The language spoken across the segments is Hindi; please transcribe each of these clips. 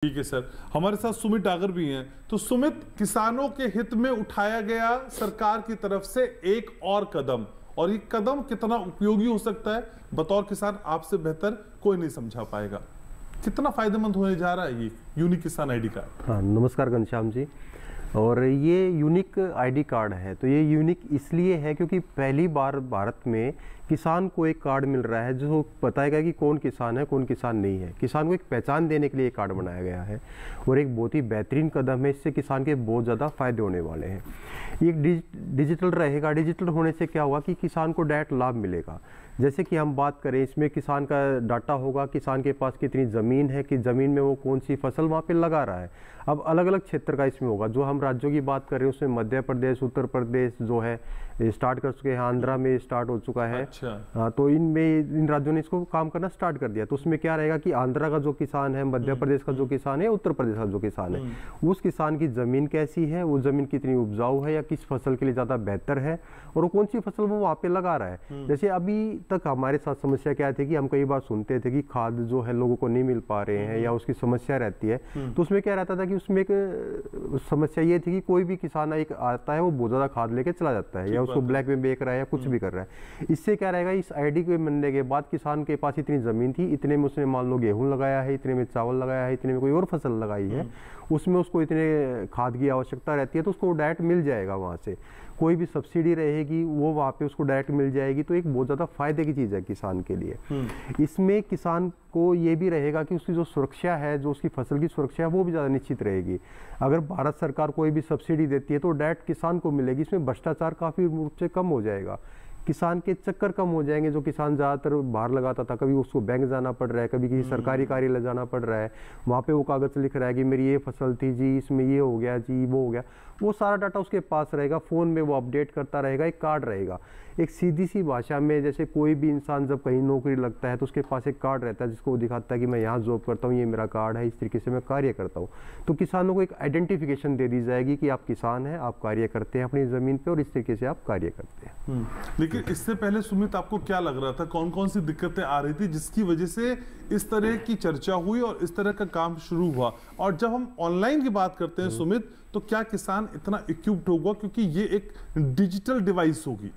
ठीक है सर, हमारे साथ सुमित डागर भी हैं। तो सुमित, किसानों के हित में उठाया गया सरकार की तरफ से एक और कदम, और ये कदम कितना उपयोगी हो सकता है बतौर किसान आपसे बेहतर कोई नहीं समझा पाएगा। कितना फायदेमंद होने जा रहा है ये यूनिक किसान आईडी कार्ड? हाँ, नमस्कार घनश्याम जी। और ये यूनिक आईडी कार्ड है, तो ये यूनिक इसलिए है क्योंकि पहली बार भारत में किसान को एक कार्ड मिल रहा है जो बताएगा कि कौन किसान है कौन किसान नहीं है। किसान को एक पहचान देने के लिए एक कार्ड बनाया गया है और एक बहुत ही बेहतरीन कदम है। इससे किसान के बहुत ज़्यादा फायदे होने वाले हैं। ये डिजिटल रहेगा। डिजिटल होने से क्या होगा कि किसान को डायरेक्ट लाभ मिलेगा। जैसे कि हम बात करें, इसमें किसान का डाटा होगा, किसान के पास कितनी ज़मीन है, कि ज़मीन में वो कौन सी फसल वहाँ पे लगा रहा है। अब अलग अलग क्षेत्र का इसमें होगा। जो हम राज्यों की बात कर रहे हैं उसमें मध्य प्रदेश, उत्तर प्रदेश जो है स्टार्ट कर चुके हैं, आंध्रा में स्टार्ट हो चुका है। अच्छा। तो इन राज्यों ने इसको काम करना स्टार्ट कर दिया। तो उसमें क्या रहेगा कि आंध्रा का जो किसान है, मध्य प्रदेश का जो किसान है, उत्तर प्रदेश का जो किसान है, उस किसान की ज़मीन कैसी है, वो ज़मीन कितनी उपजाऊ है या किस फसल के लिए ज़्यादा बेहतर है, और वो कौन सी फसल वो वहाँ पे लगा रहा है। जैसे अभी तक हमारे साथ समस्या क्या थी कि हम कई बार सुनते थे कि खाद जो है लोगों को नहीं मिल पा रहे हैं या उसकी समस्या रहती है। तो उसमें क्या रहता था कि उसमें एक समस्या ये थी कि कोई भी किसान एक आता है, वो बहुत ज़्यादा खाद लेके चला जाता है या उसको ब्लैक में बेच रहा है या कुछ भी कर रहा है। इससे क्या रहेगा, इस आईडी के बनने के बाद किसान के पास इतनी ज़मीन थी, इतने में उसने मान लो गेहूँ लगाया है, इतने में चावल लगाया है, इतने में कोई और फसल लगाई है, उसमें उसको इतने खाद की आवश्यकता रहती है, तो उसको डायरेक्ट मिल जाएगा। वहाँ से कोई भी सब्सिडी रहेगी वो वहाँ पे उसको डायरेक्ट मिल जाएगी। तो एक बहुत ज़्यादा फायदे की चीज़ है किसान के लिए। इसमें किसान को ये भी रहेगा कि उसकी जो सुरक्षा है, जो उसकी फसल की सुरक्षा है, वो भी ज़्यादा निश्चित रहेगी। अगर भारत सरकार कोई भी सब्सिडी देती है तो डायरेक्ट किसान को मिलेगी। इसमें भ्रष्टाचार काफ़ी रूप से कम हो जाएगा, किसान के चक्कर कम हो जाएंगे। जो किसान ज़्यादातर बाहर लगाता था, कभी उसको बैंक जाना पड़ रहा है, कभी किसी सरकारी कार्यालय जाना पड़ रहा है, वहाँ पे वो कागज़ लिख रहा है कि मेरी ये फसल थी जी, इसमें ये हो गया जी, वो हो गया। वो सारा डाटा उसके पास रहेगा, फ़ोन में वो अपडेट करता रहेगा। एक कार्ड रहेगा, एक सीधी सी भाषा में, जैसे कोई भी इंसान जब कहीं नौकरी लगता है तो उसके पास एक कार्ड रहता है जिसको वो दिखाता है कि मैं यहाँ जॉब करता हूँ, ये मेरा कार्ड है, इस तरीके से मैं कार्य करता हूँ। तो किसानों को एक आइडेंटिफिकेशन दे दी जाएगी कि आप किसान हैं, आप कार्य करते हैं अपनी ज़मीन पर और इस तरीके से आप कार्य करते हैं। लेकिन इससे पहले सुमित, आपको क्या लग रहा था, कौन कौन सी दिक्कतें आ रही थी जिसकी वजह से इस तरह की चर्चा हुई और इस तरह का काम शुरू हुआ? और जब हम ऑनलाइन की बात करते हैं सुमित, तो क्या किसान इतना इक्विप्ड होगा, क्योंकि ये एक डिजिटल डिवाइस होगी?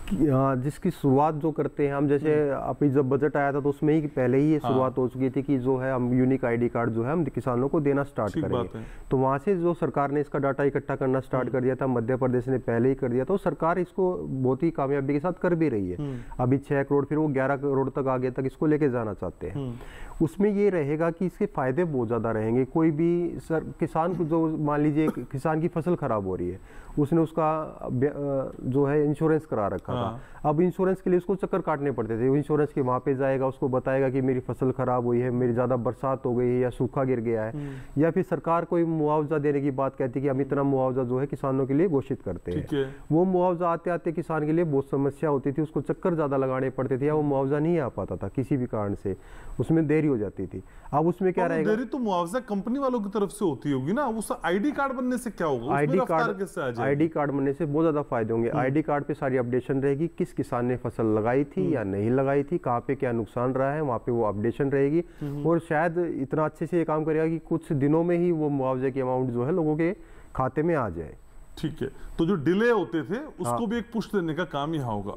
जिसकी शुरुआत जो करते हैं हम, जैसे अभी जब बजट आया था तो उसमें ही पहले ही ये शुरुआत हो चुकी थी कि जो है हम यूनिक आईडी कार्ड जो है हम किसानों को देना स्टार्ट करेंगे। तो वहाँ से जो सरकार ने इसका डाटा इकट्ठा करना स्टार्ट कर दिया था, मध्य प्रदेश ने पहले ही कर दिया था, तो सरकार इसको बहुत ही कामयाबी के साथ कर भी रही है। अभी 6 करोड़, फिर वो 11 करोड़ तक आगे तक इसको लेके जाना चाहते हैं। उसमें ये रहेगा कि इसके फायदे बहुत ज़्यादा रहेंगे। कोई भी किसान को, जो मान लीजिए किसान की फसल खराब हो रही है, उसने उसका जो है इंश्योरेंस करा रखा था। अब इंश्योरेंस के लिए उसको चक्कर काटने पड़ते थे। इंश्योरेंस के वहाँ पे जाएगा, उसको बताएगा कि मेरी फसल खराब हुई है, मेरी ज़्यादा बरसात हो गई है या सूखा गिर गया है, या फिर सरकार कोई मुआवजा देने की बात कहती है कि हम इतना मुआवजा जो है किसानों के लिए घोषित करते हैं। वो मुआवजा आते आते किसान के लिए बहुत समस्या होती थी, उसको चक्कर ज़्यादा लगाने पड़ते थे या वो मुआवजा नहीं आ पाता था किसी भी कारण से, उसमें देरी हो जाती थी। अब उसमें क्या रहेगा, देरी तो मुआवजा कंपनी वालों की तरफ से होती होगी ना। उस आईडी कार्ड बनने से क्या होगा? आईडी कार्ड बनने से बहुत ज़्यादा फायदे होंगे। आईडी कार्ड पे सारी अपडेशन रहेगी, किस किसान ने फसल लगाई थी या नहीं लगाई थी, कहाँ पे क्या नुकसान रहा है, वहाँ पे वो अपडेशन रहेगी। और शायद इतना अच्छे से ये काम करेगा कि कुछ दिनों में ही वो मुआवजे की अमाउंट जो है लोगों के खाते में आ जाए। ठीक है, तो जो डिले होते थे उसको भी एक पुश देने का काम यहाँ होगा।